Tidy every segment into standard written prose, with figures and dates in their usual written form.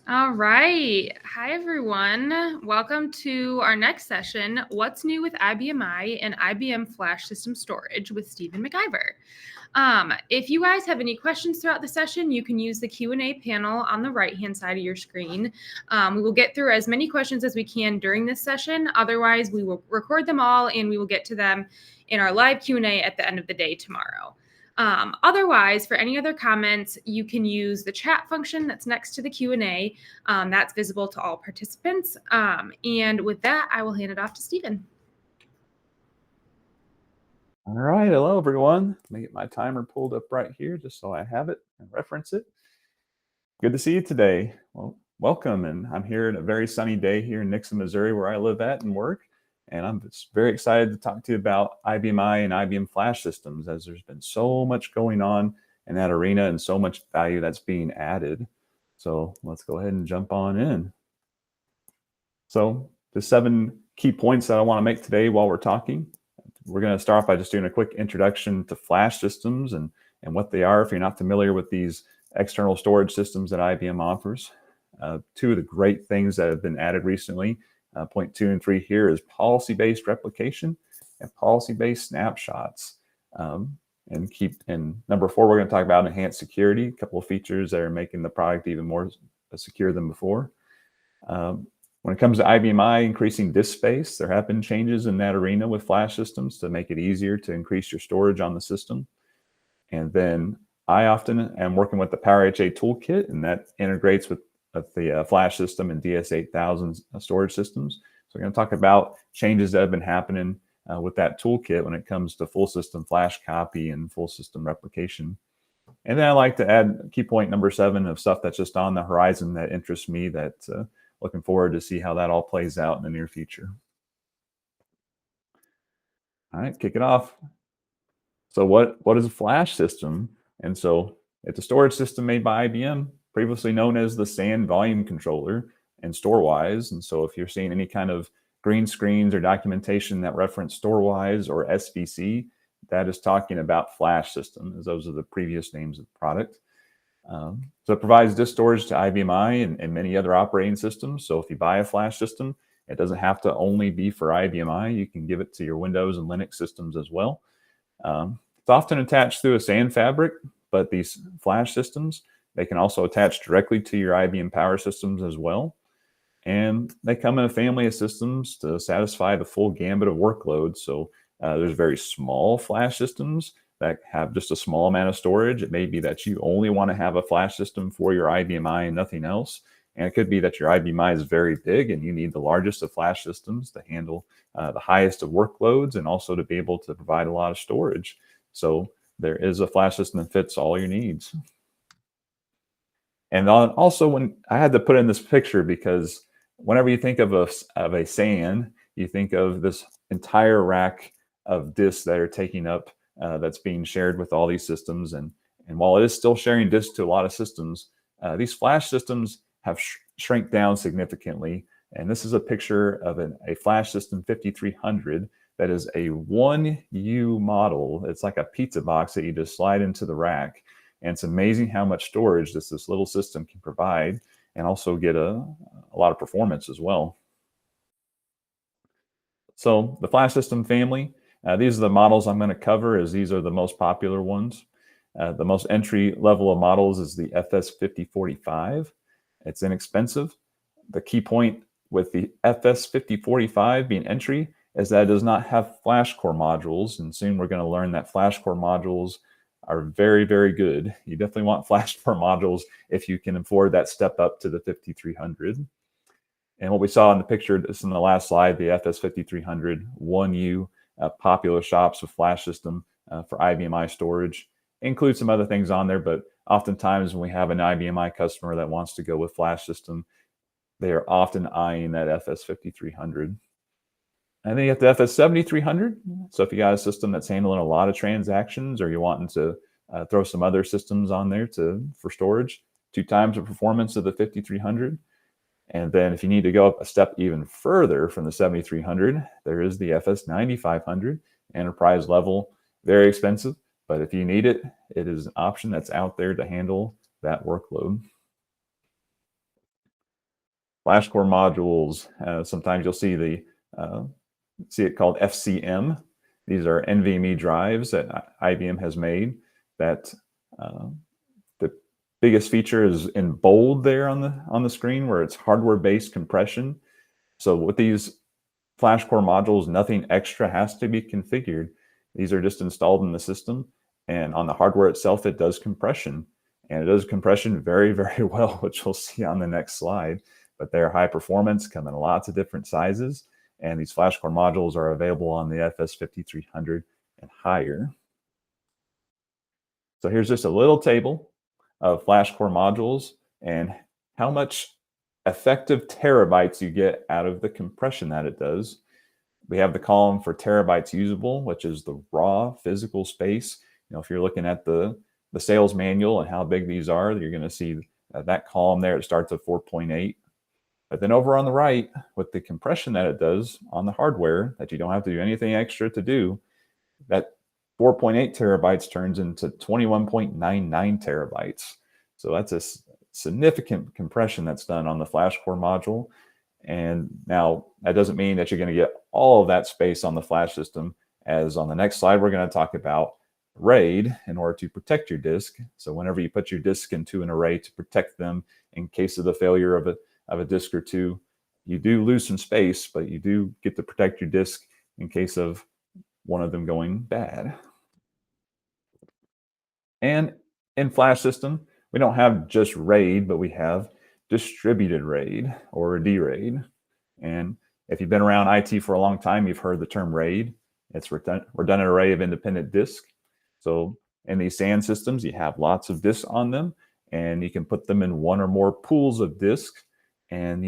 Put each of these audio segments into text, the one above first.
All right. Hi, everyone. Welcome to our next session, What's New with IBM I and IBM FlashSystem Storage with Steven McIver. If you guys have any questions throughout the session, you can use the Q&A panel on the right-hand side of your screen. We will get through as many questions as we can during this session. Otherwise, we will record them all and we will get to them in our live Q&A at the end of the day tomorrow. Otherwise, for any other comments, you can use the chat function that's next to the Q&A. That's visible to all participants. And with that, I will hand it off to Steven. All right, hello everyone. Let me get my timer pulled up right here just so I have it and reference it. Good to see you today. Well, welcome, and I'm here on a very sunny day here in Nixon, Missouri, where I live at and work. And I'm just very excited to talk to you about IBM I and IBM Flash systems, as there's been so much going on in that arena and so much value that's being added. So let's go ahead and jump on in. So the 7 key points that I want to make today while we're talking. We're going to start by just doing a quick introduction to flash systems and what they are if you're not familiar with these external storage systems that IBM offers. 2 of the great things that have been added recently, point 2 and 3 here, is policy-based replication and policy-based snapshots. And number 4, we're going to talk about enhanced security, a couple of features that are making the product even more secure than before. When it comes to IBM I increasing disk space, there have been changes in that arena with flash systems to make it easier to increase your storage on the system. And then I often am working with the PowerHA Toolkit, and that integrates with the flash system and DS8000 storage systems. So we're going to talk about changes that have been happening with that toolkit when it comes to full system flash copy and full system replication. And then I like to add key point number 7 of stuff that's just on the horizon that interests me, that looking forward to see how that all plays out in the near future. All right, kick it off. So what is a flash system? And so it's a storage system made by IBM, previously known as the SAN volume controller and StoreWise. And so if you're seeing any kind of green screens or documentation that reference StoreWise or SVC, that is talking about flash system, as those are the previous names of the product. So it provides disk storage to IBM I and many other operating systems. So if you buy a flash system, it doesn't have to only be for IBM I. You can give it to your Windows and Linux systems as well. It's often attached through a SAN fabric, but these flash systems, they can also attach directly to your IBM Power systems as well. And they come in a family of systems to satisfy the full gambit of workloads. So there's very small flash systems that have just a small amount of storage. It may be that you only want to have a flash system for your IBM I and nothing else. And it could be that your IBM I is very big and you need the largest of flash systems to handle the highest of workloads and also to be able to provide a lot of storage. So there is a flash system that fits all your needs. And also, when I had to put in this picture, because whenever you think of a SAN, you think of this entire rack of disks that are taking up that's being shared with all these systems. And while it is still sharing disks to a lot of systems, these flash systems have shrunk down significantly. And this is a picture of a flash system 5300 that is a 1U model. It's like a pizza box that you just slide into the rack. And it's amazing how much storage this little system can provide, and also get a lot of performance as well. So the flash system family, these are the models I'm going to cover, as these are the most popular ones. The most entry level of models is the FS5045. It's inexpensive. The key point with the FS5045 being entry is that it does not have flash core modules, and soon we're going to learn that flash core modules are very, very good. You definitely want flash core modules if you can afford that step up to the 5300. And what we saw in the picture, this in the last slide, the FS5300 1U popular shops with flash system for IBM I storage. Include some other things on there, but oftentimes when we have an IBM I customer that wants to go with flash system, they are often eyeing that FS5300. And then you have the FS7300. So if you got a system that's handling a lot of transactions, or you're wanting to throw some other systems on there for storage, 2 times the performance of the 5300. And then if you need to go up a step even further from the 7300, there is the FS9500, enterprise level, very expensive. But if you need it, it is an option that's out there to handle that workload. Flash core modules. Sometimes you'll see it called FCM. These are NVMe drives that IBM has made. That the biggest feature is in bold there on the screen, where it's hardware-based compression. So with these flash core modules, nothing extra has to be configured. These are just installed in the system, and on the hardware itself, it does compression, and it does compression very, very well, which we'll see on the next slide. But they're high performance, come in lots of different sizes, and these flash core modules are available on the FS5300 and higher. So here's just a little table of flash core modules and how much effective terabytes you get out of the compression that it does. We have the column for terabytes usable, which is the raw physical space. If you're looking at the sales manual and how big these are, you're going to see that column there. It starts at 4.8. But then over on the right, with the compression that it does on the hardware, that you don't have to do anything extra to do, that 4.8 terabytes turns into 21.99 terabytes. So that's a significant compression that's done on the flash core module. And now that doesn't mean that you're going to get all of that space on the flash system, as on the next slide, we're going to talk about RAID in order to protect your disk. So whenever you put your disk into an array to protect them in case of the failure of a disk or two, you do lose some space, but you do get to protect your disk in case of one of them going bad. And in flash system, we don't have just RAID, but we have distributed RAID or DRAID. And if you've been around IT for a long time, you've heard the term RAID. It's redundant array of independent disk. So in these SAN systems, you have lots of disks on them, and you can put them in one or more pools of disks. And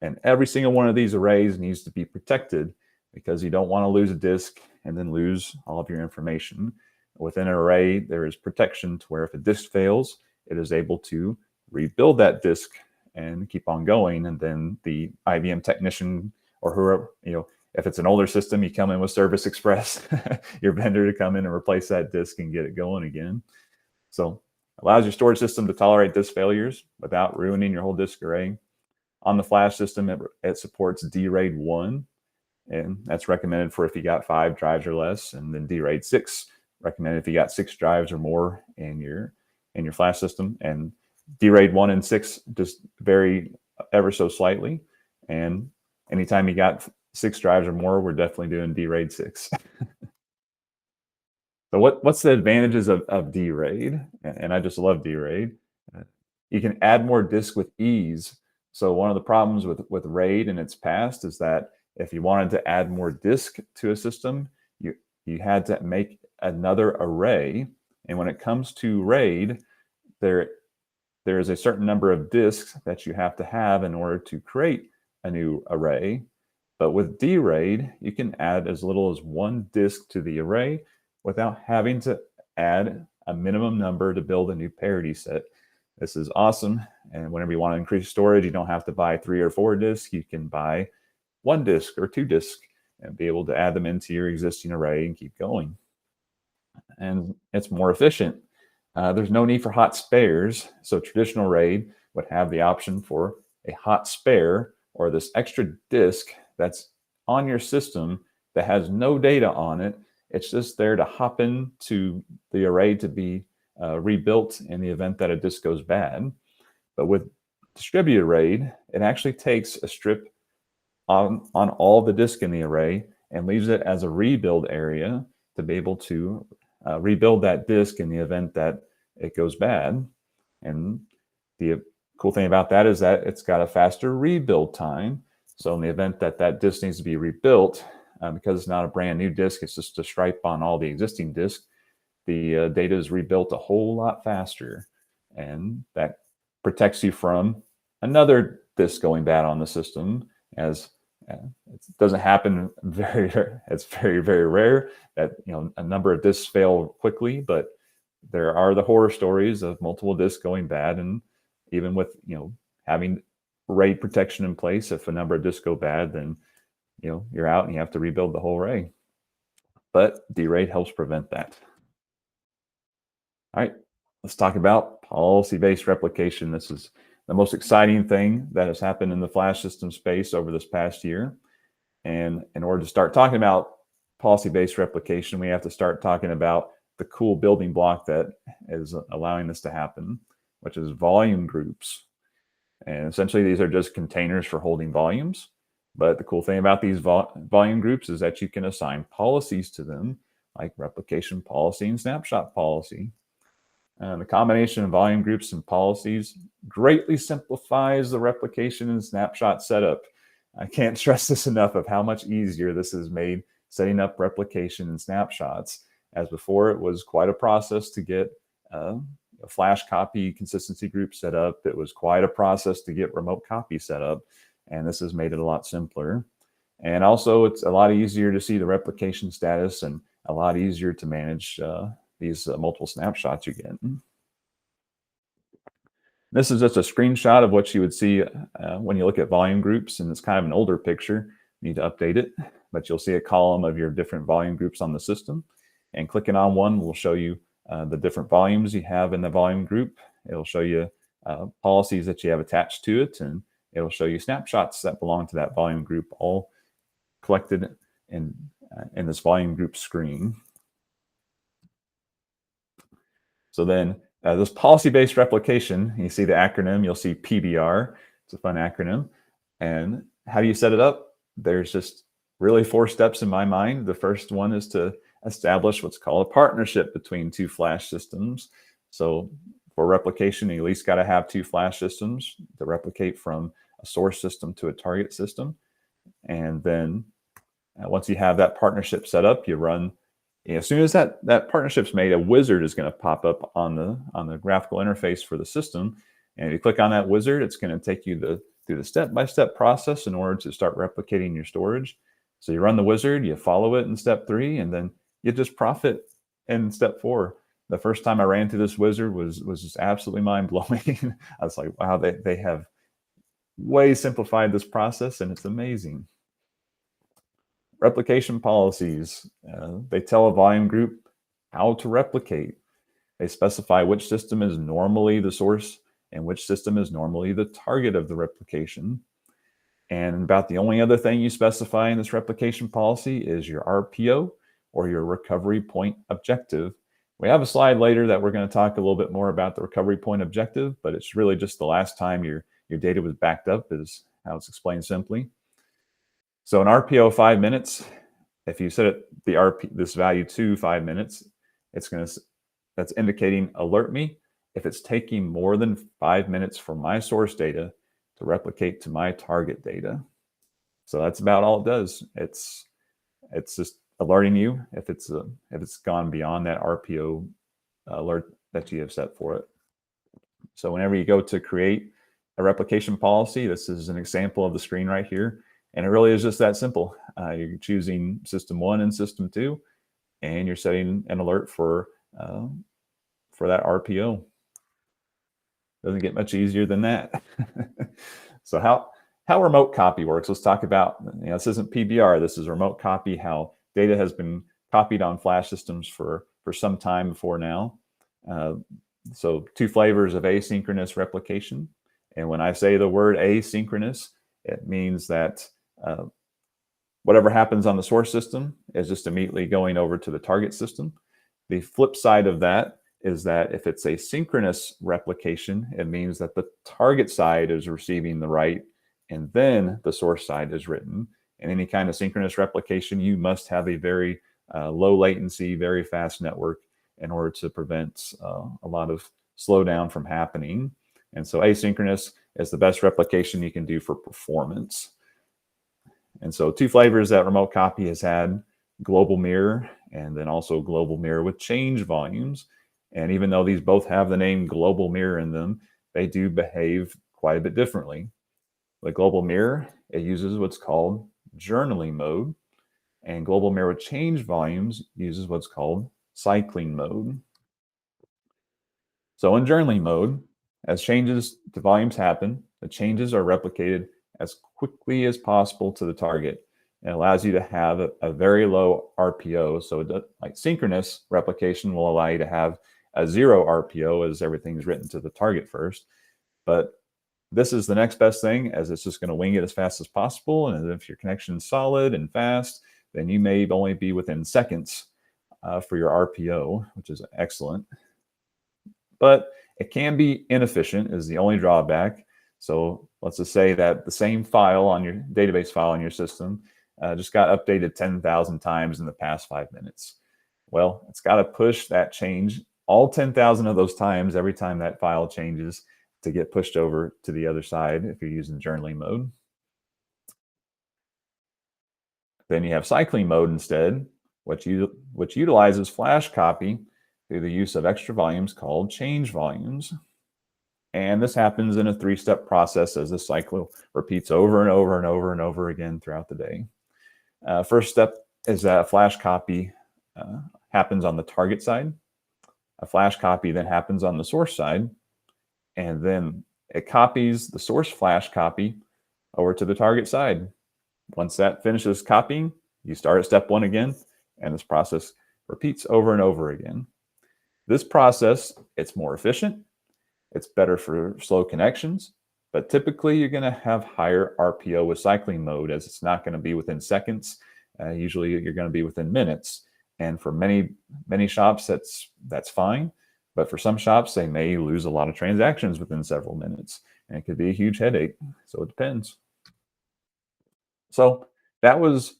and every single one of these arrays needs to be protected, because you don't want to lose a disk and then lose all of your information. Within an array, there is protection to where if a disk fails, it is able to rebuild that disk and keep on going. And then the IBM technician or whoever, if it's an older system, you come in with Service Express, your vendor, to come in and replace that disk and get it going again. So allows your storage system to tolerate disk failures without ruining your whole disk array. On the flash system, it supports DRAID 1, and that's recommended for if you got 5 drives or less, and then DRAID 6 recommended if you got 6 drives or more in your flash system. And DRAID 1 and 6 just vary ever so slightly. And anytime you got 6 drives or more, we're definitely doing DRAID 6. So what's the advantages of DRAID? And I just love DRAID. You can add more disks with ease. So one of the problems with RAID in its past is that if you wanted to add more disk to a system, you had to make another array. And when it comes to RAID, there is a certain number of disks that you have to have in order to create a new array. But with DRAID, you can add as little as 1 disk to the array without having to add a minimum number to build a new parity set. This is awesome. And whenever you want to increase storage, you don't have to buy 3 or 4 disks. You can buy 1 disk or 2 disks and be able to add them into your existing array and keep going. And it's more efficient. There's no need for hot spares. So traditional RAID would have the option for a hot spare, or this extra disk that's on your system that has no data on it. It's just there to hop into the array to be rebuilt in the event that a disk goes bad. But with distributed RAID, it actually takes a strip on all the disk in the array and leaves it as a rebuild area to be able to rebuild that disk in the event that it goes bad. And the cool thing about that is that it's got a faster rebuild time. So in the event that that disk needs to be rebuilt, because it's not a brand new disk, it's just a stripe on all the existing disks, the data is rebuilt a whole lot faster. And that protects you from another disk going bad on the system, as it doesn't happen it's very, very rare that a number of disks fail quickly, but there are the horror stories of multiple disks going bad. And even with having RAID protection in place, if a number of disks go bad, then you're out and you have to rebuild the whole array. But DRAID helps prevent that. All right, let's talk about policy-based replication. This is the most exciting thing that has happened in the flash system space over this past year. And in order to start talking about policy-based replication, we have to start talking about the cool building block that is allowing this to happen, which is volume groups. And essentially, these are just containers for holding volumes. But the cool thing about these volume groups is that you can assign policies to them, like replication policy and snapshot policy. The combination of volume groups and policies greatly simplifies the replication and snapshot setup. I can't stress this enough of how much easier this has made setting up replication and snapshots, as before it was quite a process to get a flash copy consistency group set up. It was quite a process to get remote copy set up, and this has made it a lot simpler. And also, it's a lot easier to see the replication status and a lot easier to manage these multiple snapshots you get. This is just a screenshot of what you would see when you look at volume groups, and it's kind of an older picture. You need to update it, but you'll see a column of your different volume groups on the system, and clicking on one will show you the different volumes you have in the volume group. It'll show you policies that you have attached to it, and it'll show you snapshots that belong to that volume group, all collected in this volume group screen. So then this policy-based replication, you see the acronym, you'll see PBR. It's a fun acronym. And how do you set it up? There's just really 4 steps in my mind. The first one is to establish what's called a partnership between 2 flash systems. So for replication, you at least got to have 2 flash systems to replicate from a source system to a target system. And then once you have that partnership set up, you run. As soon as that partnership's made, a wizard is going to pop up on the graphical interface for the system. And if you click on that wizard, it's going to take you through the step-by-step process in order to start replicating your storage. So you run the wizard, you follow it in step 3, and then you just profit in step 4. The first time I ran through this wizard was just absolutely mind-blowing. I was like, wow, they have way simplified this process, and it's amazing. Replication policies. They tell a volume group how to replicate. They specify which system is normally the source and which system is normally the target of the replication. And about the only other thing you specify in this replication policy is your RPO, or your recovery point objective. We have a slide later that we're going to talk a little bit more about the recovery point objective, but it's really just the last time your data was backed up is how it's explained simply. So an RPO 5 minutes, if you set it this value to 5 minutes, that's indicating alert me if it's taking more than 5 minutes for my source data to replicate to my target data. So that's about all it does. It's just alerting you if it's gone beyond that RPO alert that you have set for it. So whenever you go to create a replication policy, this is an example of the screen right here. And it really is just that simple. You're choosing system 1 and system 2, and you're setting an alert for that RPO. Doesn't get much easier than that. So how remote copy works. Let's talk about, this isn't PBR, this is remote copy, how data has been copied on flash systems for some time before now. So 2 flavors of asynchronous replication. And when I say the word asynchronous, it means that whatever happens on the source system is just immediately going over to the target system. The flip side of that is that if it's a synchronous replication, it means that the target side is receiving the write, and then the source side is written. In any kind of synchronous replication, you must have a very low latency, very fast network in order to prevent a lot of slowdown from happening. And so asynchronous is the best replication you can do for performance. And so 2 flavors that remote copy has had: global mirror, and then also global mirror with change volumes. And even though these both have the name global mirror in them, they do behave quite a bit differently. The global mirror, it uses what's called journaling mode, and global mirror with change volumes uses what's called cycling mode. So in journaling mode, as changes to volumes happen, the changes are replicated as quickly as possible to the target. It allows you to have a very low RPO. So like synchronous replication will allow you to have a 0 RPO as everything's written to the target first. But this is the next best thing, as it's just going to wing it as fast as possible. And if your connection is solid and fast, then you may only be within seconds for your RPO, which is excellent. But it can be inefficient is the only drawback. So let's just say that the same file on your database file on your system just got updated 10,000 times in the past 5 minutes. Well, it's got to push that change all 10,000 of those times every time that file changes to get pushed over to the other side if you're using journaling mode. Then you have cycling mode instead, which utilizes flash copy through the use of extra volumes called change volumes. And this happens in a 3-step process as the cycle repeats over and over and over and over again throughout the day. First step is that a flash copy happens on the target side. A flash copy then happens on the source side. And then it copies the source flash copy over to the target side. Once that finishes copying, you start at step 1 again, and this process repeats over and over again. This process, it's more efficient, it's better for slow connections, but typically you're going to have higher RPO with cycling mode, as it's not going to be within seconds. Usually you're going to be within minutes. And for many shops, that's fine. But for some shops, they may lose a lot of transactions within several minutes, and it could be a huge headache. So it depends. So that was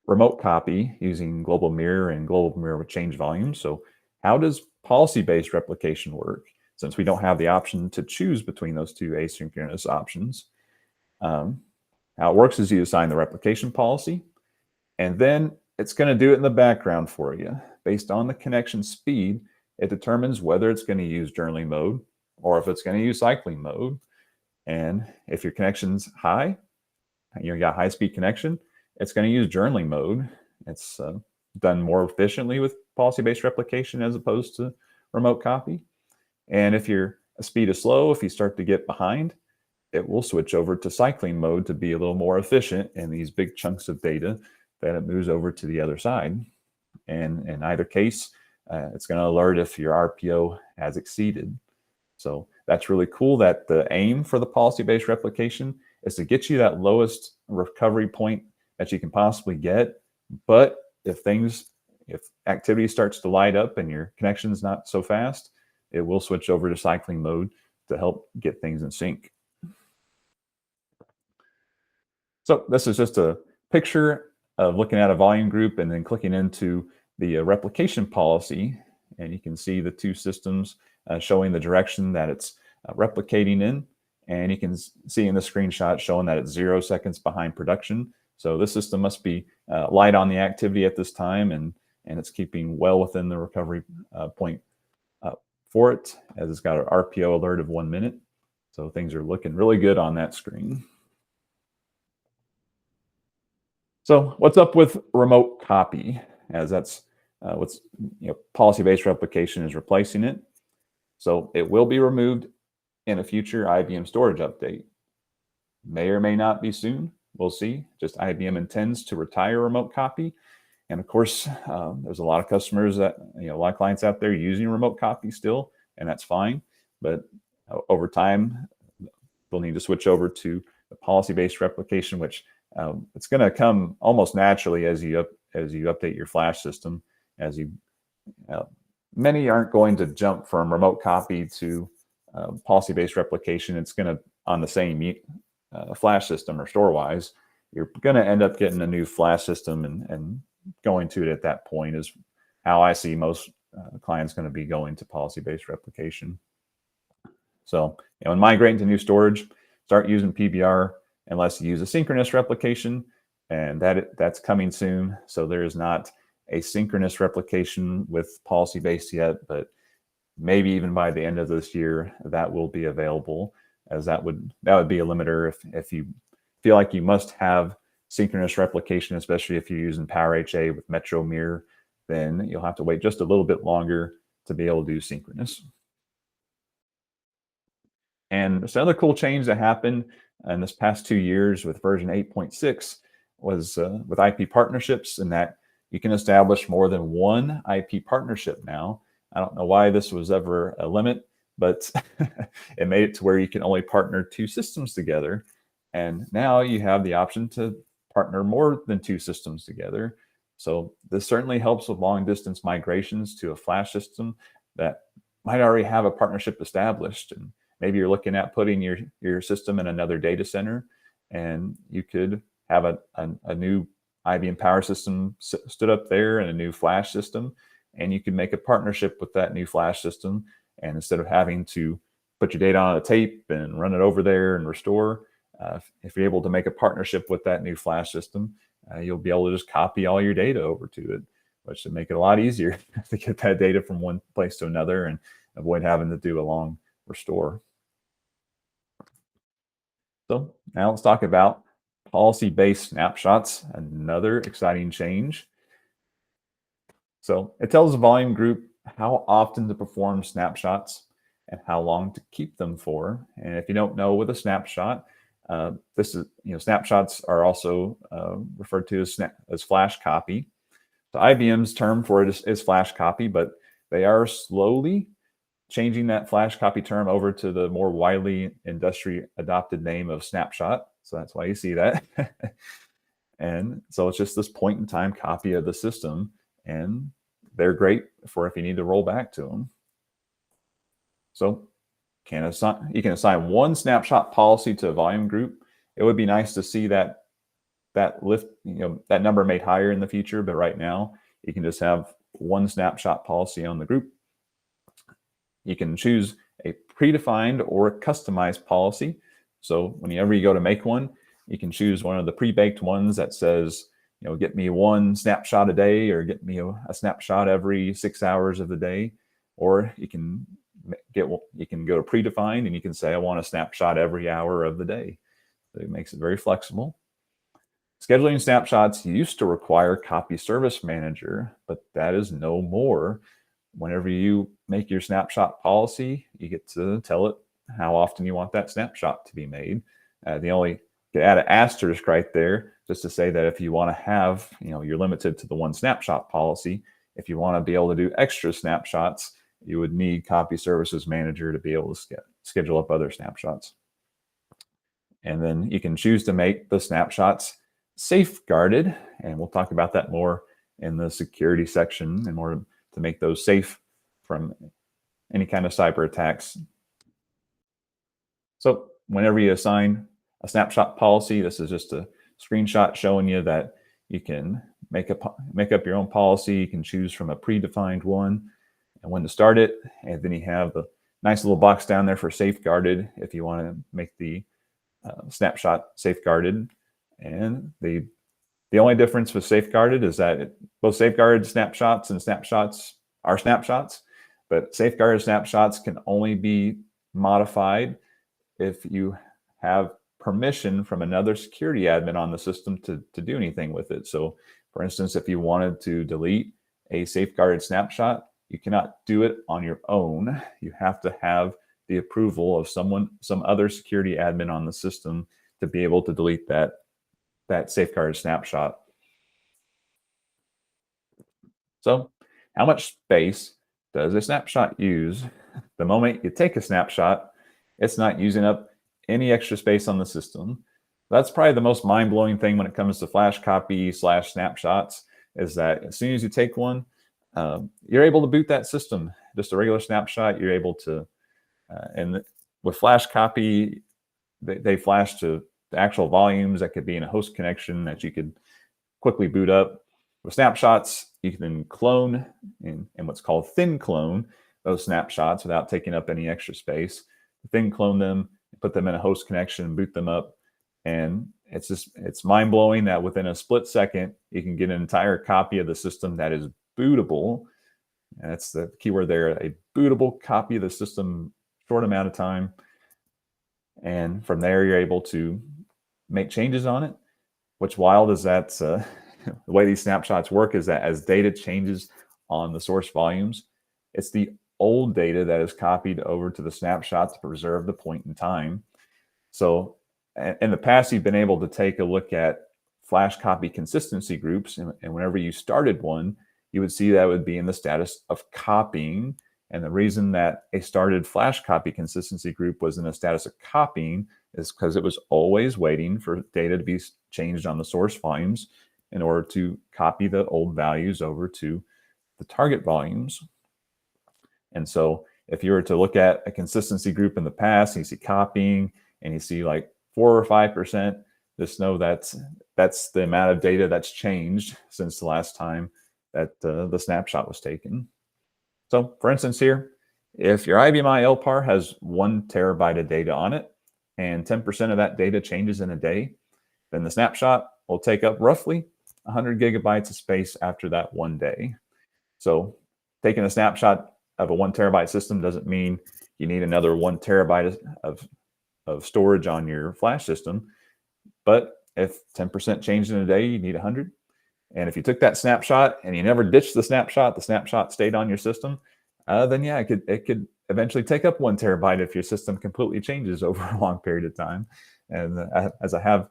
remote copy using global mirror and global mirror with change volume. So how does policy-based replication work, since we don't have the option to choose between those two asynchronous options? How it works is you assign the replication policy, and then it's going to do it in the background for you. Based on the connection speed, it determines whether it's going to use journaling mode or if it's going to use cycling mode. And if your connection's high, you got high-speed connection, it's going to use journaling mode. It's done more efficiently with policy-based replication as opposed to remote copy. And if your speed is slow, if you start to get behind, it will switch over to cycling mode to be a little more efficient in these big chunks of data that it moves over to the other side. And in either case, it's going to alert if your RPO has exceeded. So that's really cool that the aim for the policy-based replication is to get you that lowest recovery point that you can possibly get. But if activity starts to light up and your connection's not so fast, it will switch over to cycling mode to help get things in sync. So this is just a picture of looking at a volume group and then clicking into the replication policy, and you can see the two systems showing the direction that it's replicating in. And you can see in the screenshot showing that it's 0 seconds behind production. So this system must be light on the activity at this time, and it's keeping well within the recovery point for it, as it's got an RPO alert of 1 minute. So things are looking really good on that screen. So what's up with remote copy, as that's what's policy-based replication is replacing it. So it will be removed in a future IBM storage update. May or may not be soon. We'll see. Just IBM intends to retire remote copy. And of course, there's a lot of customers that, a lot of clients out there using remote copy still, and that's fine. But over time, they'll need to switch over to the policy-based replication, which it's going to come almost naturally as you update your flash system. Many aren't going to jump from remote copy to policy-based replication. It's going to, on the same flash system or store-wise, you're going to end up getting a new flash system and going to it at that point is how I see most clients going to be going to policy-based replication. So, when migrating to new storage, start using PBR unless you use a synchronous replication, and that's coming soon. So there is not a synchronous replication with policy-based yet, but maybe even by the end of this year, that will be available, as that would be a limiter if you feel like you must have synchronous replication, especially if you're using PowerHA with Metro Mirror, then you'll have to wait just a little bit longer to be able to do synchronous. And this other cool change that happened in this past 2 years with version 8.6 was with IP partnerships, and that you can establish more than one IP partnership now. I don't know why this was ever a limit, but it made it to where you can only partner 2 systems together. And now you have the option to partner more than 2 systems together. So this certainly helps with long distance migrations to a flash system that might already have a partnership established. And maybe you're looking at putting your system in another data center, and you could have a new IBM Power System stood up there and a new flash system, and you can make a partnership with that new flash system. And instead of having to put your data on a tape and run it over there and restore, if you're able to make a partnership with that new flash system, you'll be able to just copy all your data over to it, which would make it a lot easier to get that data from one place to another and avoid having to do a long restore. So now let's talk about policy-based snapshots, another exciting change. So it tells the volume group how often to perform snapshots and how long to keep them for. And if you don't know with a snapshot, this is, snapshots are also referred to as flash copy. So IBM's term for it is flash copy, but they are slowly changing that flash copy term over to the more widely industry adopted name of snapshot. So that's why you see that. And so it's just this point in time copy of the system, and they're great for if you need to roll back to them. So you can assign 1 snapshot policy to a volume group. It would be nice to see that lift, that number made higher in the future, but right now you can just have 1 snapshot policy on the group. You can choose a predefined or customized policy. So whenever you go to make one, you can choose one of the pre-baked ones that says, get me 1 snapshot a day, or get me a snapshot every 6 hours of the day. Or you can go to predefined, and you can say, I want a snapshot every hour of the day. So it makes it very flexible. Scheduling snapshots used to require copy service manager, but that is no more. Whenever you make your snapshot policy, you get to tell it how often you want that snapshot to be made. You can add an asterisk right there just to say that if you want to have, you're limited to the 1 snapshot policy. If you want to be able to do extra snapshots, you would need copy services manager to be able to schedule up other snapshots. And then you can choose to make the snapshots safeguarded, and we'll talk about that more in the security section, and more to make those safe from any kind of cyber attacks. So whenever you assign a snapshot policy, this is just a screenshot showing you that you can make up your own policy. You can choose from a predefined one and when to start it. And then you have the nice little box down there for safeguarded if you want to make the snapshot safeguarded. And the only difference with safeguarded is that both safeguarded snapshots and snapshots are snapshots, but safeguarded snapshots can only be modified if you have permission from another security admin on the system to do anything with it. So for instance, if you wanted to delete a safeguarded snapshot, you cannot do it on your own. You have to have the approval of some other security admin on the system to be able to delete that safeguarded snapshot. So how much space does a snapshot use? The moment you take a snapshot, it's not using up any extra space on the system. That's probably the most mind-blowing thing when it comes to flash copy / snapshots, is that as soon as you take one, you're able to boot that system. Just a regular snapshot, you're able to, and with flash copy, they flash to the actual volumes that could be in a host connection that you could quickly boot up. With snapshots, you can clone and what's called thin clone those snapshots without taking up any extra space. Thin clone them, put them in a host connection, boot them up. And it's mind-blowing that within a split second, you can get an entire copy of the system that is bootable. And that's the keyword there, a bootable copy of the system, short amount of time. And from there, you're able to make changes on it. What's wild is that the way these snapshots work is that as data changes on the source volumes, it's the old data that is copied over to the snapshot to preserve the point in time. So in the past, you've been able to take a look at flash copy consistency groups, and whenever you started one, you would see that would be in the status of copying, And the reason that a started flash copy consistency group was in a status of copying is because it was always waiting for data to be changed on the source volumes in order to copy the old values over to the target volumes. And so if you were to look at a consistency group in the past, and you see copying and you see like 4 or 5%, just know that's the amount of data that's changed since the last time that the snapshot was taken. So for instance here, if your IBM LPAR has 1 terabyte of data on it and 10% of that data changes in a day, then the snapshot will take up roughly 100 gigabytes of space after that 1 day. So taking a snapshot of a 1 terabyte system doesn't mean you need another 1 terabyte of storage on your flash system. But if 10% changed in a day, you need 100. And if you took that snapshot and you never ditched the snapshot stayed on your system, then yeah, it could eventually take up 1 terabyte if your system completely changes over a long period of time. And as I have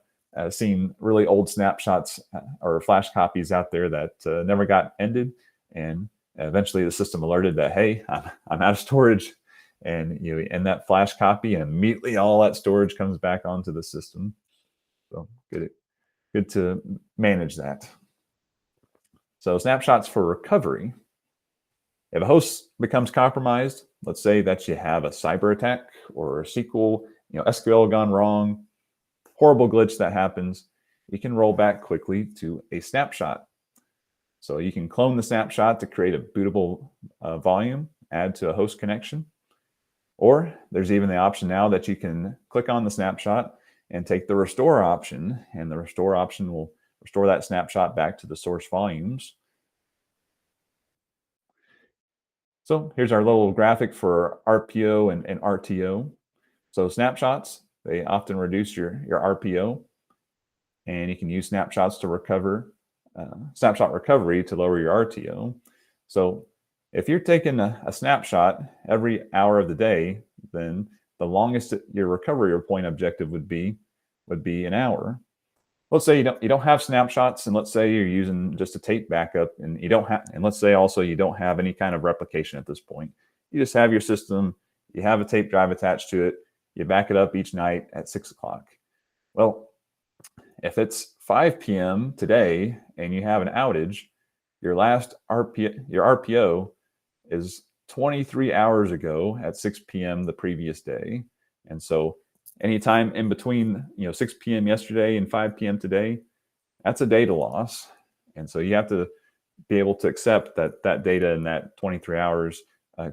seen really old snapshots or flash copies out there that never got ended, and eventually the system alerted that, hey, I'm out of storage, and you end that flash copy and immediately all that storage comes back onto the system. So good to manage that. So snapshots for recovery. If a host becomes compromised, let's say that you have a cyber attack or a SQL gone wrong, horrible glitch that happens, you can roll back quickly to a snapshot. So you can clone the snapshot to create a bootable volume, add to a host connection. Or there's even the option now that you can click on the snapshot and take the restore option, and the restore option will restore that snapshot back to the source volumes. So here's our little graphic for RPO and RTO. So snapshots, they often reduce your RPO, and you can use snapshots to recover, snapshot recovery to lower your RTO. So if you're taking a snapshot every hour of the day, then the longest your recovery point objective would be an hour. Let's say you don't have snapshots, and let's say you're using just a tape backup, and let's say also you don't have any kind of replication at this point. You just have your system, you have a tape drive attached to it, you back it up each night at 6 o'clock. Well, if it's 5 p.m. today and you have an outage, your RPO is 23 hours ago at 6 p.m. the previous day. And so anytime in between 6 p.m. yesterday and 5 p.m. today, that's a data loss. And so you have to be able to accept that that data in that 23 hours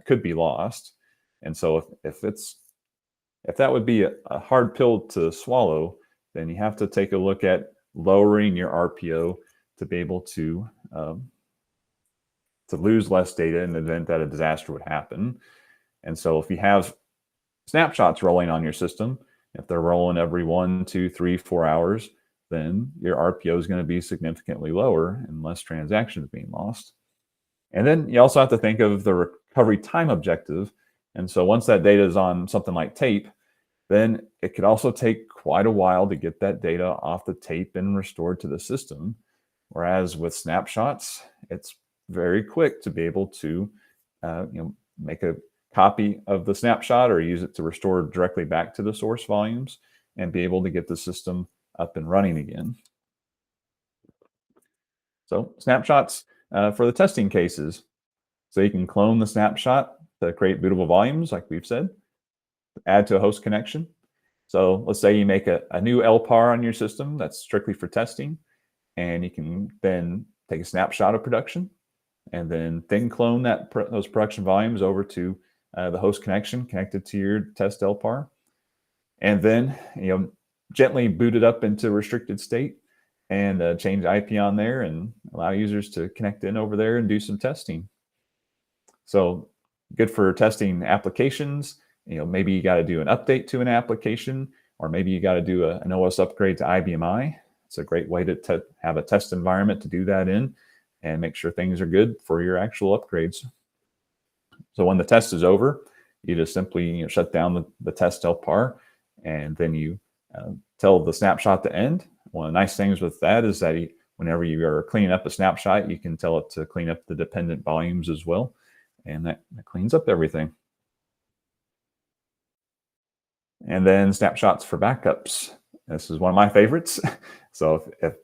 could be lost. And so if that would be a hard pill to swallow, then you have to take a look at lowering your RPO to be able to lose less data in the event that a disaster would happen. And so if you have snapshots rolling on your system, if they're rolling every 1, 2, 3, 4 hours, then your RPO is going to be significantly lower and less transactions being lost. And then you also have to think of the recovery time objective. And so once that data is on something like tape, then it could also take quite a while to get that data off the tape and restored to the system. Whereas with snapshots, it's very quick to be able to make a copy of the snapshot or use it to restore directly back to the source volumes and be able to get the system up and running again. So snapshots for the testing cases. So you can clone the snapshot to create bootable volumes, like we've said, add to a host connection. So let's say you make a new LPAR on your system that's strictly for testing, and you can then take a snapshot of production and then clone those production volumes over to the host connection connected to your test LPAR, and then gently boot it up into restricted state and change IP on there and allow users to connect in over there and do some testing. So good for testing applications. Maybe you got to do an update to an application, or maybe you got to do an OS upgrade to IBM. It's a great way to have a test environment to do that in and make sure things are good for your actual upgrades. So when the test is over, you just simply shut down the test LPAR, and then you tell the snapshot to end. One of the nice things with that is that whenever you are cleaning up a snapshot, you can tell it to clean up the dependent volumes as well. And that cleans up everything. And then snapshots for backups. This is one of my favorites. So if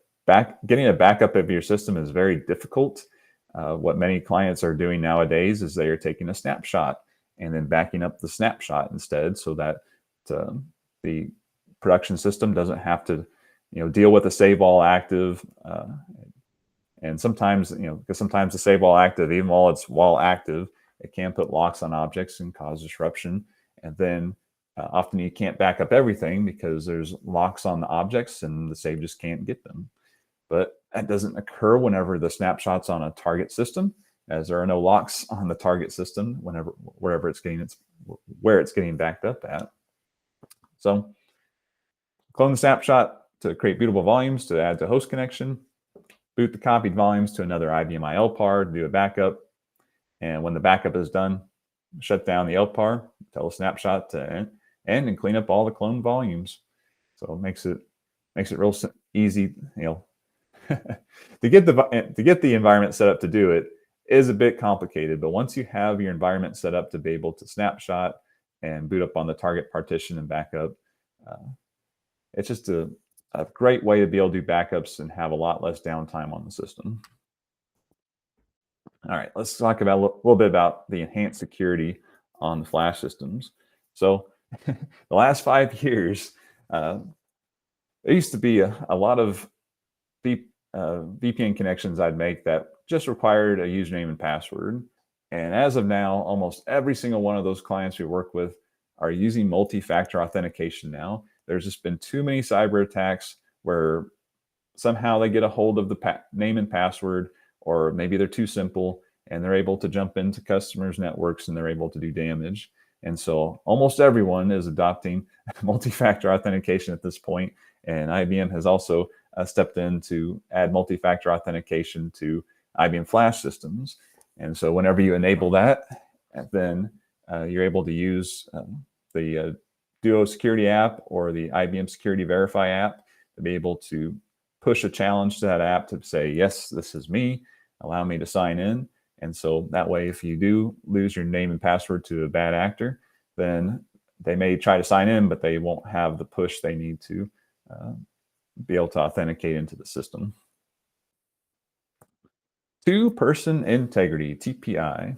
getting a backup of your system is very difficult, what many clients are doing nowadays is they are taking a snapshot and then backing up the snapshot instead, so that the production system doesn't have to deal with a save all active. And sometimes, because sometimes the save all active, even while active, it can put locks on objects and cause disruption. And then often you can't back up everything because there's locks on the objects and the save just can't get them. But that doesn't occur whenever the snapshot's on a target system, as there are no locks on the target system where it's getting backed up at. So clone the snapshot to create bootable volumes to add to host connection, boot the copied volumes to another IBM LPAR to do a backup. And when the backup is done, shut down the LPAR, tell the snapshot to end, and clean up all the cloned volumes. So it makes it real easy, to get the environment set up to do it is a bit complicated, but once you have your environment set up to be able to snapshot and boot up on the target partition and backup, it's just a great way to be able to do backups and have a lot less downtime on the system. All right, let's talk about a little bit about the enhanced security on the flash systems. So the last 5 years, there used to be a lot of VPN connections I'd make that just required a username and password. And as of now, almost every single one of those clients we work with are using multi-factor authentication now. There's just been too many cyber attacks where somehow they get a hold of the name and password, or maybe they're too simple and they're able to jump into customers' networks and they're able to do damage. And so almost everyone is adopting multi-factor authentication at this point. And IBM has also stepped in to add multi-factor authentication to IBM Flash systems. And so whenever you enable that, then you're able to use the Duo Security app or the IBM Security Verify app to be able to push a challenge to that app to say, yes, this is me, allow me to sign in. And so that way, if you do lose your name and password to a bad actor, then they may try to sign in, but they won't have the push they need to be able to authenticate into the system. Two-person integrity, TPI.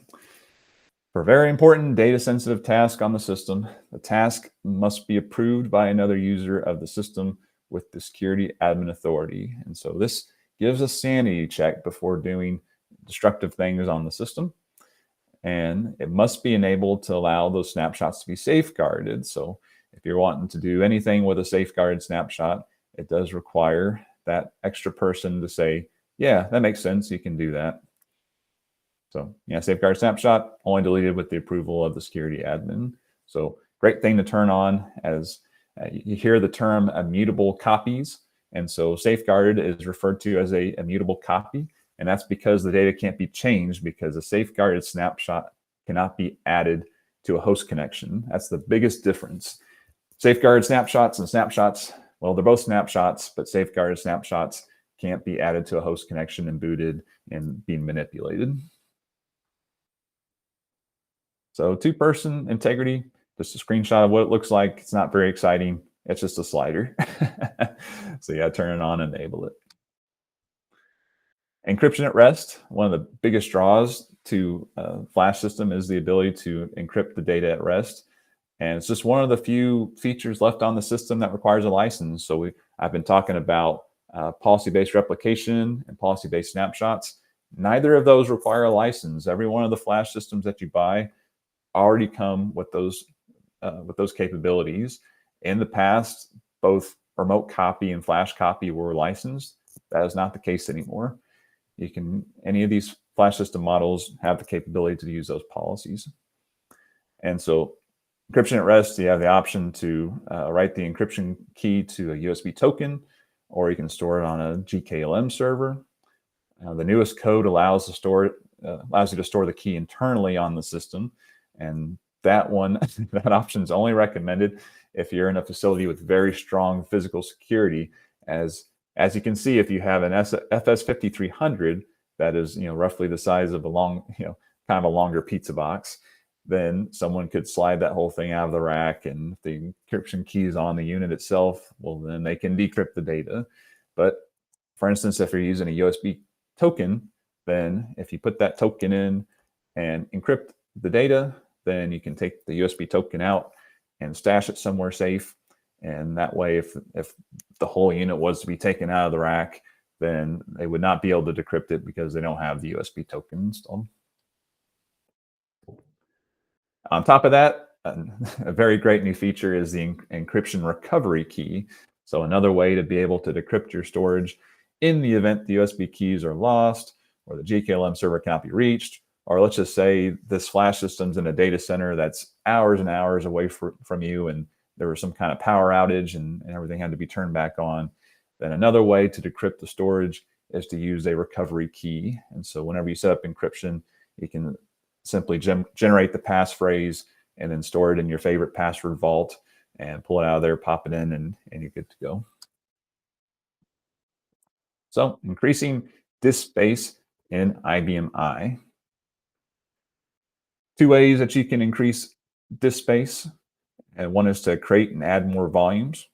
For a very important data-sensitive task on the system, the task must be approved by another user of the system with the security admin authority. And so this gives a sanity check before doing destructive things on the system. And it must be enabled to allow those snapshots to be safeguarded. So if you're wanting to do anything with a safeguarded snapshot, it does require that extra person to say, yeah, that makes sense, you can do that. So yeah, safeguard snapshot only deleted with the approval of the security admin. So great thing to turn on as you hear the term immutable copies. And so safeguarded is referred to as a immutable copy. And that's because the data can't be changed, because a safeguarded snapshot cannot be added to a host connection. That's the biggest difference. Safeguarded snapshots and snapshots, well, they're both snapshots, but safeguarded snapshots can't be added to a host connection and booted and being manipulated. So two-person integrity, just a screenshot of what it looks like. It's not very exciting. It's just a slider. So you got to turn it on and enable it. Encryption at rest. One of the biggest draws to Flash system is the ability to encrypt the data at rest. And it's just one of the few features left on the system that requires a license. So I've been talking about policy-based replication and policy-based snapshots. Neither of those require a license. Every one of the Flash systems that you buy already come with those capabilities. In the past, both remote copy and flash copy were licensed. That is not the case anymore. Any of these Flash system models have the capability to use those policies. And so encryption at rest, you have the option to write the encryption key to a USB token, or you can store it on a GKLM server. The newest code allows you to store the key internally on the system. And that option is only recommended if you're in a facility with very strong physical security. As you can see, if you have an FS5300 that is roughly the size of a long kind of a longer pizza box, then someone could slide that whole thing out of the rack, and if the encryption key is on the unit itself, well, then they can decrypt the data. But for instance, if you're using a USB token, then if you put that token in and encrypt the data, then you can take the USB token out and stash it somewhere safe. And that way, if the whole unit was to be taken out of the rack, then they would not be able to decrypt it because they don't have the USB token installed. On top of that, a very great new feature is the encryption recovery key. So another way to be able to decrypt your storage in the event the USB keys are lost, or the GKLM server cannot be reached, or let's just say this flash system's in a data center that's hours and hours away from you, and there was some kind of power outage and everything had to be turned back on. Then another way to decrypt the storage is to use a recovery key. And so whenever you set up encryption, you can simply generate the passphrase and then store it in your favorite password vault and pull it out of there, pop it in, and you're good to go. So increasing disk space in IBM I. Two ways that you can increase disk space. And one is to create and add more volumes.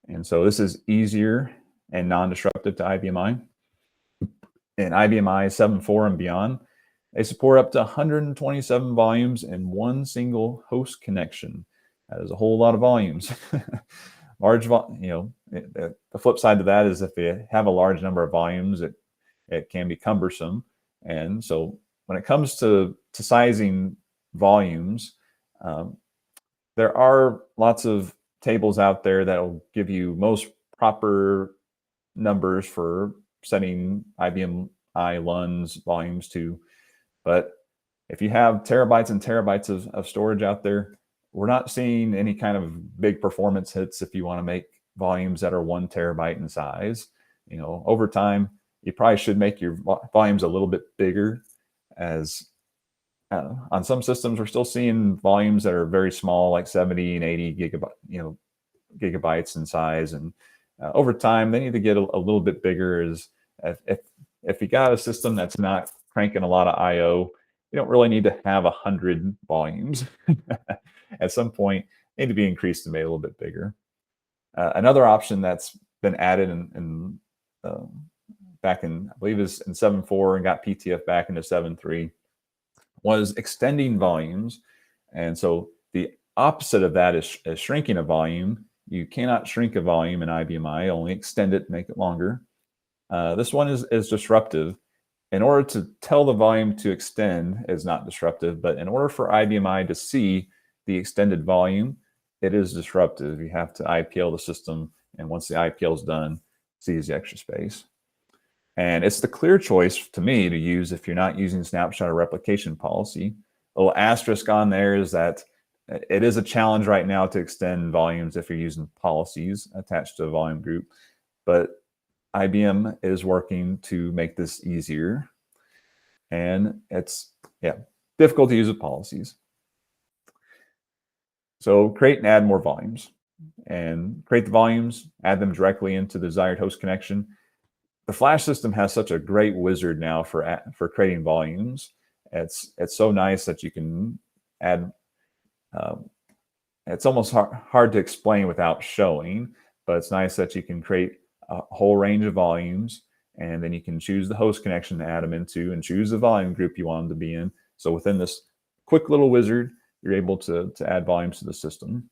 And so this is easier and non-disruptive to IBM I. In IBM I 7.4 and beyond, they support up to 127 volumes in one single host connection. That is a whole lot of volumes. The flip side to that is if you have a large number of volumes, it can be cumbersome. And so when it comes to sizing volumes, there are lots of tables out there that will give you most proper numbers for setting IBM I LUNs volumes to. But if you have terabytes and terabytes of storage out there, we're not seeing any kind of big performance hits if you want to make volumes that are 1 terabyte in size. Over time, you probably should make your volumes a little bit bigger, as on some systems, we're still seeing volumes that are very small, like 70 and 80 gigabytes in size. And over time, they need to get a little bit bigger. As if you got a system that's not cranking a lot of I/O, you don't really need to have 100 volumes. At some point, they need to be increased and made a little bit bigger. Another option that's been added back in, I believe, is in 7.4 and got PTF back into 7.3. was extending volumes. And so the opposite of that is shrinking a volume. You cannot shrink a volume in IBM I, only extend it, make it longer. This one is disruptive. In order to tell the volume to extend is not disruptive, but in order for IBM I to see the extended volume, it is disruptive. You have to IPL the system, and once the IPL is done, it sees the extra space. And it's the clear choice to me to use if you're not using snapshot or replication policy. A little asterisk on there is that it is a challenge right now to extend volumes if you're using policies attached to a volume group. But IBM is working to make this easier. And it's difficult to use with policies. So create and add more volumes. And create the volumes, add them directly into the desired host connection. The Flash system has such a great wizard now for creating volumes. It's so nice that you can add. It's almost hard to explain without showing, but it's nice that you can create a whole range of volumes, and then you can choose the host connection to add them into and choose the volume group you want them to be in. So within this quick little wizard, you're able to add volumes to the system.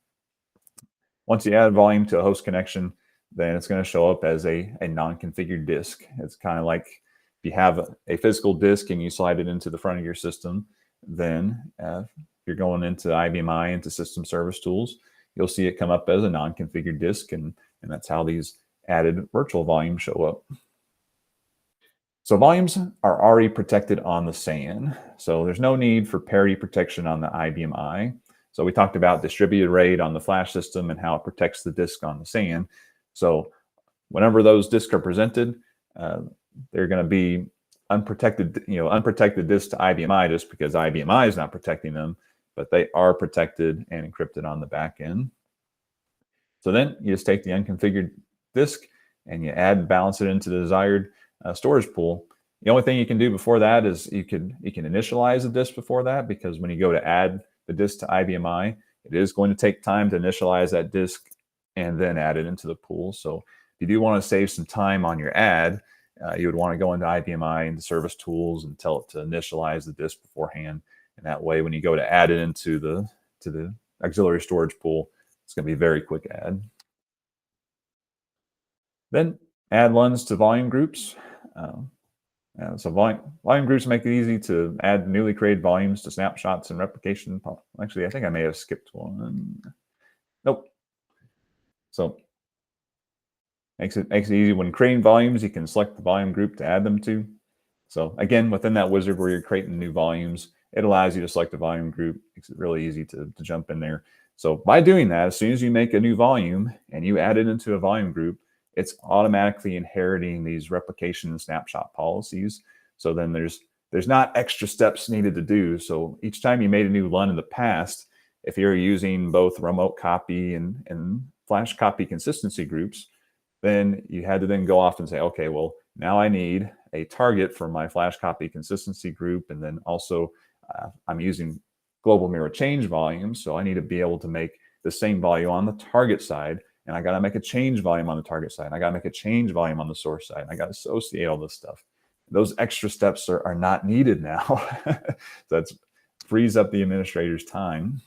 Once you add volume to a host connection, then it's going to show up as a non-configured disk. It's kind of like if you have a physical disk and you slide it into the front of your system, then if you're going into IBM I, into System Service Tools, you'll see it come up as a non-configured disk, and that's how these added virtual volumes show up. So volumes are already protected on the SAN. So there's no need for parity protection on the IBM I. So we talked about distributed RAID on the Flash system and how it protects the disk on the SAN. So whenever those disks are presented, they're going to be unprotected disks to IBM I just because IBM I is not protecting them, but they are protected and encrypted on the back end. So then you just take the unconfigured disk and you add and balance it into the desired storage pool. The only thing you can do before that is you can initialize the disk before that, because when you go to add the disk to IBMI, it is going to take time to initialize that disk and then add it into the pool. So if you do want to save some time on your add, you would want to go into IBMI and the service tools and tell it to initialize the disk beforehand. And that way, when you go to add it into the auxiliary storage pool, it's going to be a very quick add. Then add ones to volume groups. So volume groups make it easy to add newly created volumes to snapshots and replication. Actually, I think I may have skipped one. Nope. So makes it easy when creating volumes. You can select the volume group to add them to. So again, within that wizard where you're creating new volumes, it allows you to select a volume group. Makes it really easy to jump in there. So by doing that, as soon as you make a new volume and you add it into a volume group, it's automatically inheriting these replication and snapshot policies. So then there's not extra steps needed to do. So each time you made a new LUN in the past, if you're using both remote copy and flash copy consistency groups, then you had to then go off and say, okay, well, now I need a target for my flash copy consistency group. And then also I'm using global mirror change volumes. So I need to be able to make the same volume on the target side. And I got to make a change volume on the target side. I got to make a change volume on the source side. I got to associate all this stuff. Those extra steps are not needed now. So that frees up the administrator's time.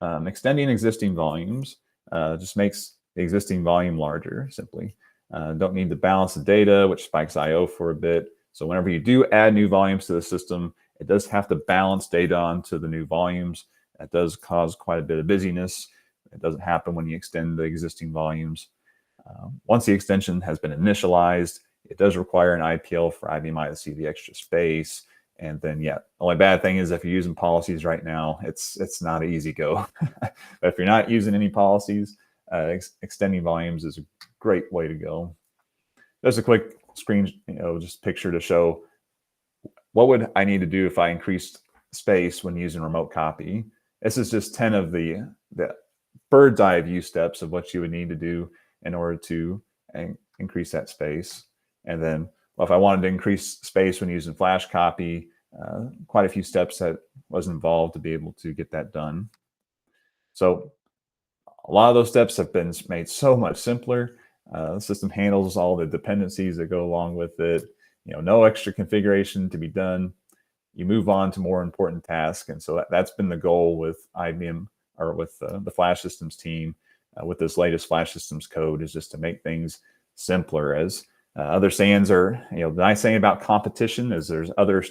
Extending existing volumes just makes the existing volume larger, simply. Don't need to balance the data, which spikes I/O for a bit. So whenever you do add new volumes to the system, it does have to balance data onto the new volumes. That does cause quite a bit of busyness. It doesn't happen when you extend the existing volumes. Once the extension has been initialized, it does require an IPL for IBMI to see the extra space. And then, yeah, the only bad thing is if you're using policies right now, it's not an easy go. But if you're not using any policies, extending volumes is a great way to go. There's a quick screen, just picture to show what would I need to do if I increased space when using remote copy. This is just 10 of the bird's eye view steps of what you would need to do in order to increase that space. And then, well, if I wanted to increase space when using flash copy, quite a few steps that was involved to be able to get that done. So a lot of those steps have been made so much simpler. The system handles all the dependencies that go along with it. No extra configuration to be done. You move on to more important tasks. And so that's been the goal with IBM, or with the Flash Systems team, with this latest Flash Systems code, is just to make things simpler. As other sayings are, the nice thing about competition is there's other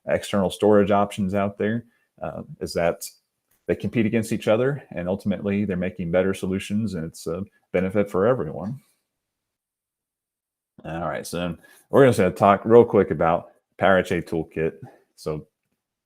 external storage options out there, is that they compete against each other, and ultimately they're making better solutions, and it's a benefit for everyone. All right, so then we're just going to talk real quick about PowerHA Toolkit. So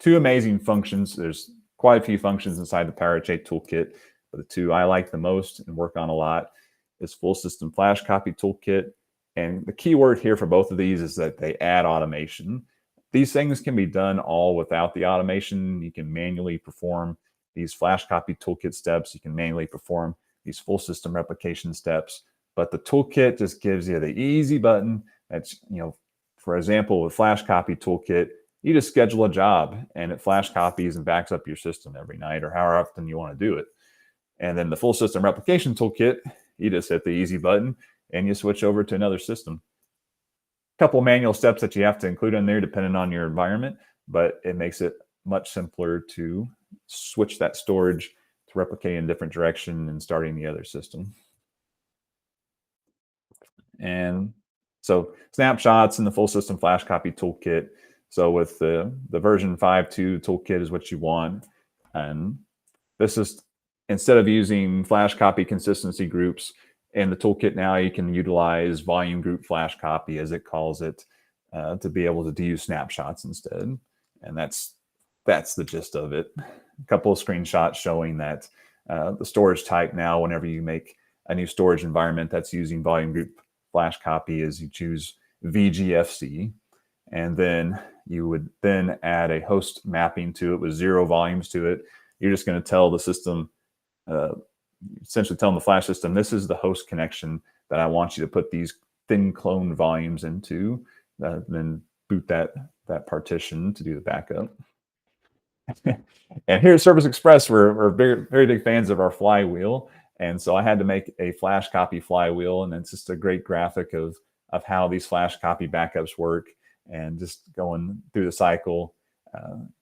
2 amazing functions. There's quite a few functions inside the PowerHA Toolkit, but the 2 I like the most and work on a lot is Full System Flash Copy Toolkit. And the key word here for both of these is that they add automation. These things can be done all without the automation. You can manually perform these Flash Copy Toolkit steps. You can manually perform these full system replication steps. But the toolkit just gives you the easy button. That's, for example, with Flash Copy Toolkit, you just schedule a job and it flash copies and backs up your system every night or however often you want to do it. And then the Full System Replication Toolkit, you just hit the easy button and you switch over to another system. A couple of manual steps that you have to include in there depending on your environment, but it makes it much simpler to switch that storage to replicate in a different direction and starting the other system. And so snapshots in the Full System Flash Copy Toolkit. So with the version 5.2 toolkit is what you want. And this is, instead of using flash copy consistency groups in the toolkit, now you can utilize volume group flash copy, as it calls it, to be able to use snapshots instead. And that's the gist of it. A couple of screenshots showing that the storage type now, whenever you make a new storage environment that's using volume group flash copy, is you choose VGFC. And then you would then add a host mapping to it with 0 volumes to it. You're just going to tell the system, essentially telling the flash system, this is the host connection that I want you to put these thin clone volumes into. then boot that partition to do the backup. And here at Service Express, we're very, very big fans of our flywheel. And so I had to make a flash copy flywheel, and it's just a great graphic of how these flash copy backups work, and just going through the cycle.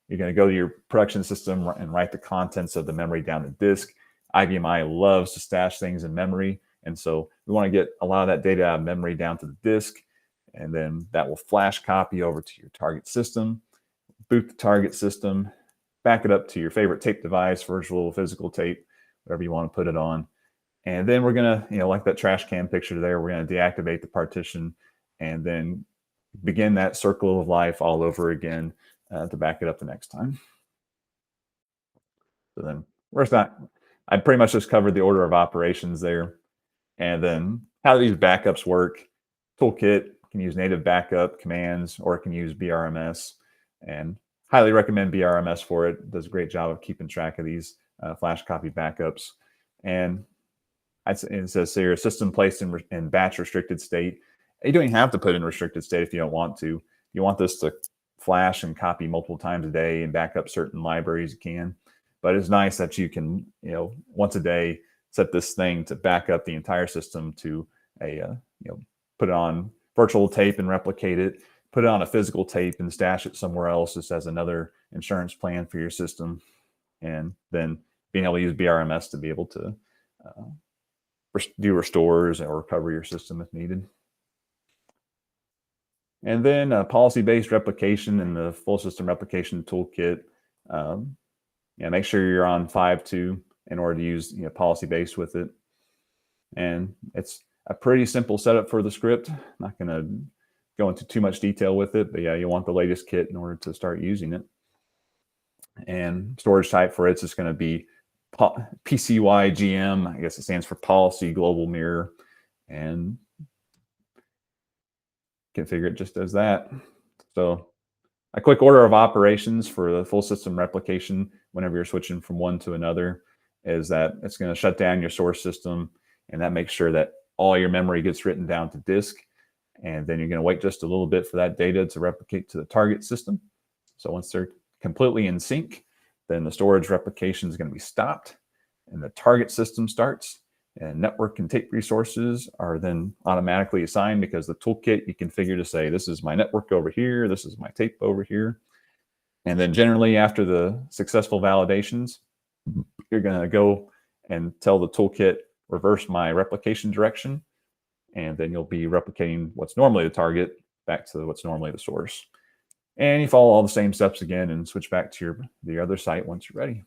You're going to go to your production system and write the contents of the memory down the disk. IBM I loves to stash things in memory, and so we want to get a lot of that data out of memory down to the disk, and then that will flash copy over to your target system, boot the target system, back it up to your favorite tape device, virtual, physical tape, whatever you want to put it on. And then we're going to, like that trash can picture there, we're going to deactivate the partition and then begin that circle of life all over again to back it up the next time. So then I pretty much just covered the order of operations there. And then how do these backups work? Toolkit can use native backup commands, or it can use BRMS, and highly recommend BRMS for it. It does a great job of keeping track of these flash copy backups. And it says here, system placed in batch restricted state. You don't even have to put in restricted state if you don't want to. If you want this to flash and copy multiple times a day and back up certain libraries, you can. But it's nice that you can, once a day, set this thing to back up the entire system to put it on virtual tape and replicate it, put it on a physical tape and stash it somewhere else just as another insurance plan for your system. And then being able to use BRMS to be able to do restores or recover your system if needed. And then policy-based replication in the full system replication toolkit. Make sure you're on 5.2 in order to use policy-based with it. And it's a pretty simple setup for the script. I'm not going to go into too much detail with it, but yeah, you want the latest kit in order to start using it. And storage type for it's just going to be PCY-GM. I guess it stands for Policy Global Mirror, and configure it just as that. So a quick order of operations for the full system replication whenever you're switching from one to another is that it's going to shut down your source system, and that makes sure that all your memory gets written down to disk. And then you're going to wait just a little bit for that data to replicate to the target system. So once they're completely in sync, then the storage replication is going to be stopped and the target system starts, and network and tape resources are then automatically assigned because the toolkit you configure to say, this is my network over here, this is my tape over here. And then generally after the successful validations, you're going to go and tell the toolkit, reverse my replication direction. And then you'll be replicating what's normally the target back to what's normally the source. And you follow all the same steps again and switch back to the other site once you're ready.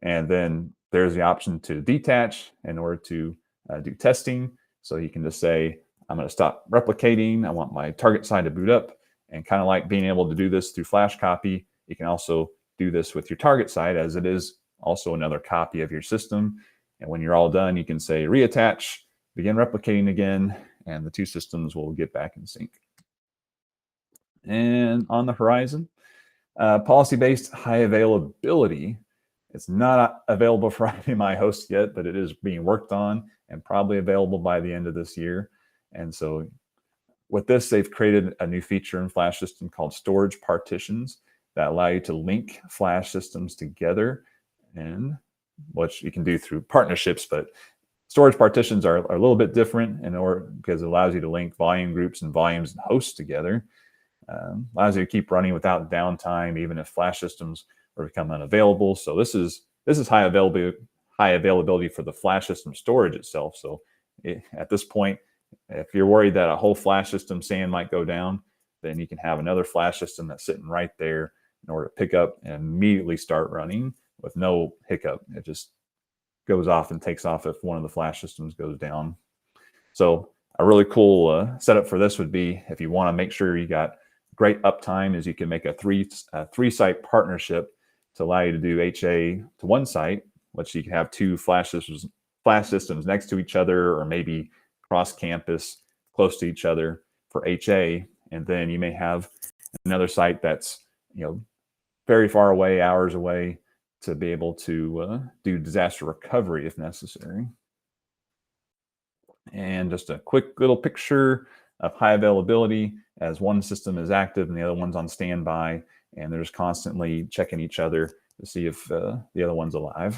And then there's the option to detach in order to do testing. So you can just say, I'm going to stop replicating. I want my target side to boot up. And kind of like being able to do this through flash copy, you can also do this with your target side, as it is also another copy of your system. And when you're all done, you can say reattach, begin replicating again, and the two systems will get back in sync. And on the horizon, policy-based high availability. It's not available for IBM host yet, but it is being worked on and probably available by the end of this year. And so with this, they've created a new feature in Flash System called storage partitions that allow you to link Flash systems together, and which you can do through partnerships, but storage partitions are a little bit different because it allows you to link volume groups and volumes and hosts together. Allows you to keep running without downtime, even if Flash systems are become unavailable. So this is high availability for the Flash system storage itself. So at this point, if you're worried that a whole Flash system SAN might go down, then you can have another Flash system that's sitting right there in order to pick up and immediately start running with no hiccup. It just goes off and takes off if one of the Flash systems goes down. So a really cool setup for this would be, if you want to make sure you got great uptime, is you can make a three-site partnership to allow you to do HA to one site, which you can have two Flash systems next to each other, or maybe cross campus close to each other for HA. And then you may have another site that's very far away, hours away, to be able to do disaster recovery if necessary. And just a quick little picture of high availability as one system is active and the other one's on standby, and they're just constantly checking each other to see if the other one's alive.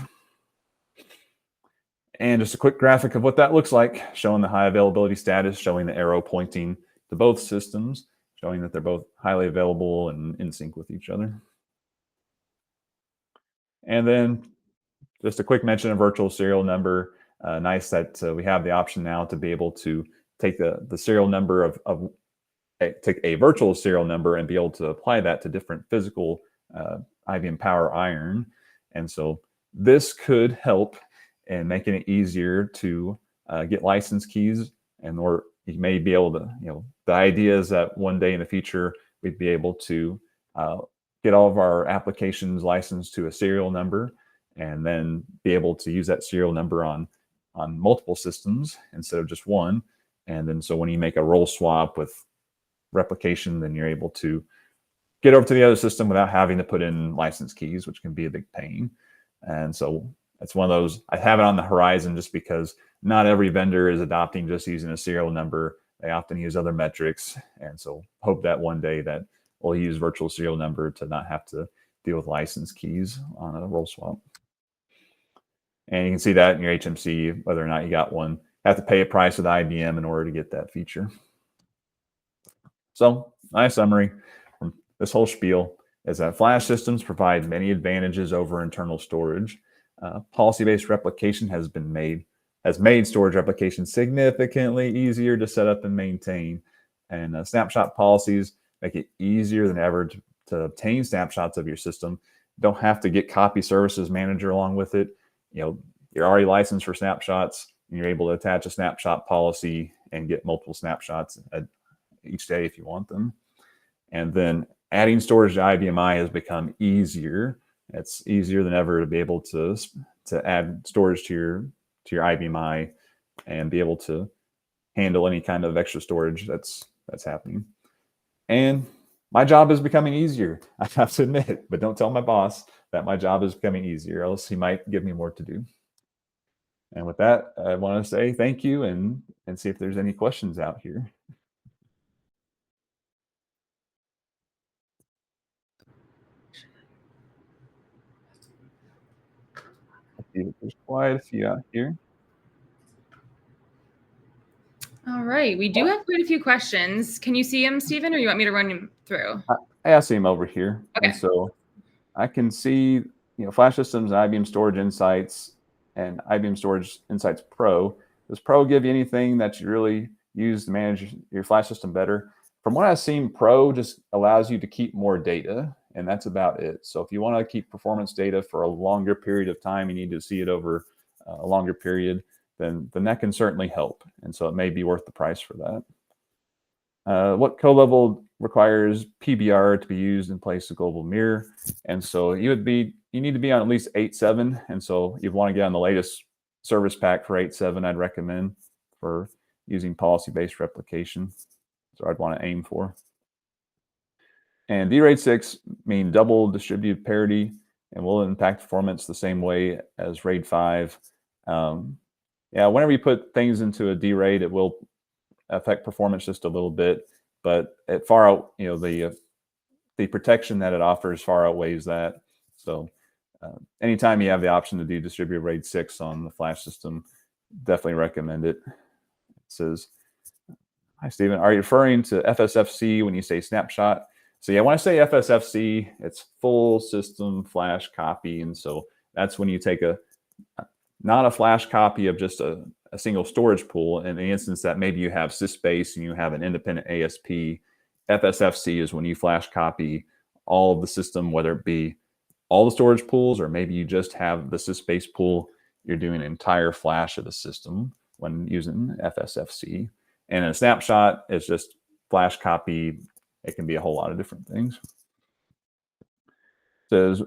And just a quick graphic of what that looks like, showing the high availability status, showing the arrow pointing to both systems, showing that they're both highly available and in sync with each other. And then just a quick mention of virtual serial number. Nice that we have the option now to be able to take the serial number take a virtual serial number and be able to apply that to different physical IBM Power Iron. And so this could help in making it easier to get license keys, or you may be able to, the idea is that one day in the future, we'd be able to get all of our applications licensed to a serial number and then be able to use that serial number on multiple systems instead of just one. And then so when you make a role swap with replication, then you're able to get over to the other system without having to put in license keys, which can be a big pain. And so it's one of those, I have it on the horizon just because not every vendor is adopting just using a serial number. They often use other metrics. And so hope that one day that we'll use virtual serial number to not have to deal with license keys on a role swap. And you can see that in your HMC, whether or not you got one. You have to pay a price with IBM in order to get that feature. So my summary from this whole spiel is that flash systems provide many advantages over internal storage. Policy-based replication has made storage replication significantly easier to set up and maintain. And snapshot policies make it easier than ever to obtain snapshots of your system. You don't have to get copy services manager along with it. You're already licensed for snapshots, and you're able to attach a snapshot policy and get multiple snapshots each day if you want them. And then adding storage to IBMI has become easier. It's easier than ever to be able to add storage to your IBMI and be able to handle any kind of extra storage that's happening. And my job is becoming easier, I have to admit, but don't tell my boss that my job is becoming easier, else he might give me more to do. And with that, I want to say thank you and see if there's any questions out here. There's quite a few out here. All right, we do have quite a few questions. Can you see them, Stephen, or you want me to run them through? I see them over here. Okay. And so I can see, Flash Systems and IBM Storage Insights and IBM Storage Insights Pro. Does Pro give you anything that you really use to manage your Flash system better? From what I've seen, Pro just allows you to keep more data, and that's about it. So if you want to keep performance data for a longer period of time, you need to see it over a longer period, then that can certainly help. And so it may be worth the price for that. What code level requires PBR to be used in place of global mirror? And so you need to be on at least 8.7. And so you want to get on the latest service pack for 8.7, I'd recommend for using policy-based replication. So I'd want to aim for. And DRAID 6 mean double distributed parity and will impact performance the same way as RAID 5. Whenever you put things into a DRAID, it will affect performance just a little bit, but it far out, the protection that it offers far outweighs that. So anytime you have the option to do distributed RAID 6 on the flash system, definitely recommend it. It says, hi, Stephen, are you referring to FSFC when you say snapshot? So yeah, when I say FSFC, it's full system flash copy. And so that's when you take not a flash copy of just a single storage pool. In the instance that maybe you have sysspace and you have an independent ASP, FSFC is when you flash copy all of the system, whether it be all the storage pools, or maybe you just have the sysspace pool, you're doing an entire flash of the system when using FSFC. And a snapshot is just flash copy. It can be a whole lot of different things. It says,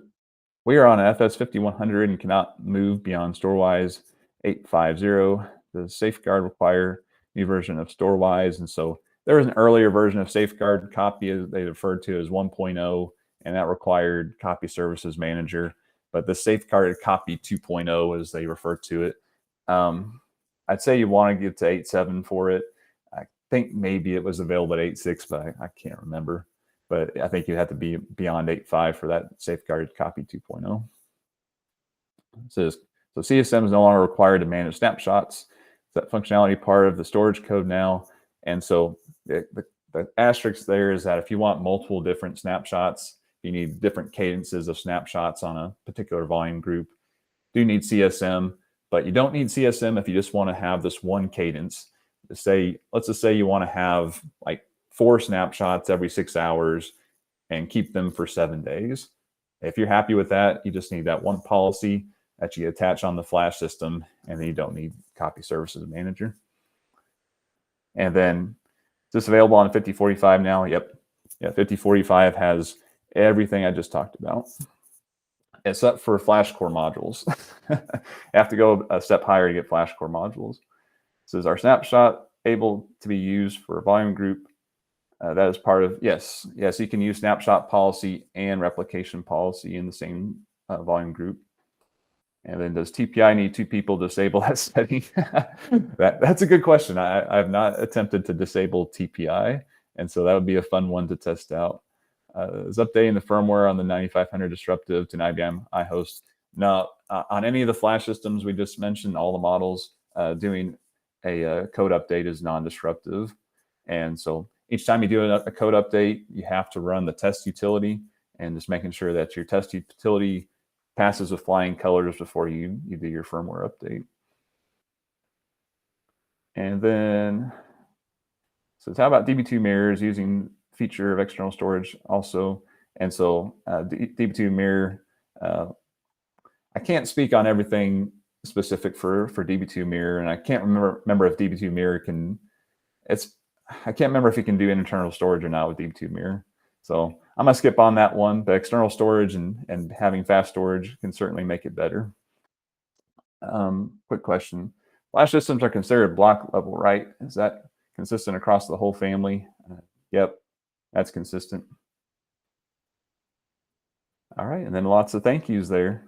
we are on FS5100 and cannot move beyond Storewise 850. Does Safeguard require new version of Storewise? And so there was an earlier version of Safeguard copy they referred to as 1.0, and that required copy services manager. But the Safeguard copy 2.0, as they refer to it, I'd say you want to get to 8.7 for it. I think maybe it was available at 8.6, but I can't remember. But I think you have to be beyond 8.5 for that safeguarded copy 2.0. It says, so CSM is no longer required to manage snapshots. That functionality part of the storage code now. And so the asterisk there is that if you want multiple different snapshots, you need different cadences of snapshots on a particular volume group, do need CSM, but you don't need CSM if you just want to have this one cadence. Let's just say you want to have like 4 snapshots every 6 hours and keep them for 7 days. If you're happy with that, you just need that one policy that you attach on the flash system, and then you don't need copy services manager. And then is this available on 5045 now? Yep. Yeah, 5045 has everything I just talked about, except for flash core modules. You have to go a step higher to get flash core modules. So is our snapshot able to be used for a volume group? That is part of, yes, you can use snapshot policy and replication policy in the same volume group. And then does TPI need 2 people to disable that setting? That's a good question. I have not attempted to disable TPI, and so that would be a fun one to test out. Is updating the firmware on the 9500 disruptive to an IBM iHost? No, on any of the flash systems we just mentioned, all the models, doing a code update is non-disruptive. And so each time you do a code update, you have to run the test utility, and just making sure that your test utility passes with flying colors before you do your firmware update. And then, so how about DB2 mirrors using feature of external storage also? And so DB2 mirror, I can't speak on everything specific for DB2 mirror, and I can't remember if DB2 mirror can, I can't remember if you can do internal storage or not with DB2 mirror. So I'm gonna skip on that one, but external storage and having fast storage can certainly make it better. Quick question. Flash systems are considered block level, right? Is that consistent across the whole family? Yep, that's consistent. All right, and then lots of thank yous there.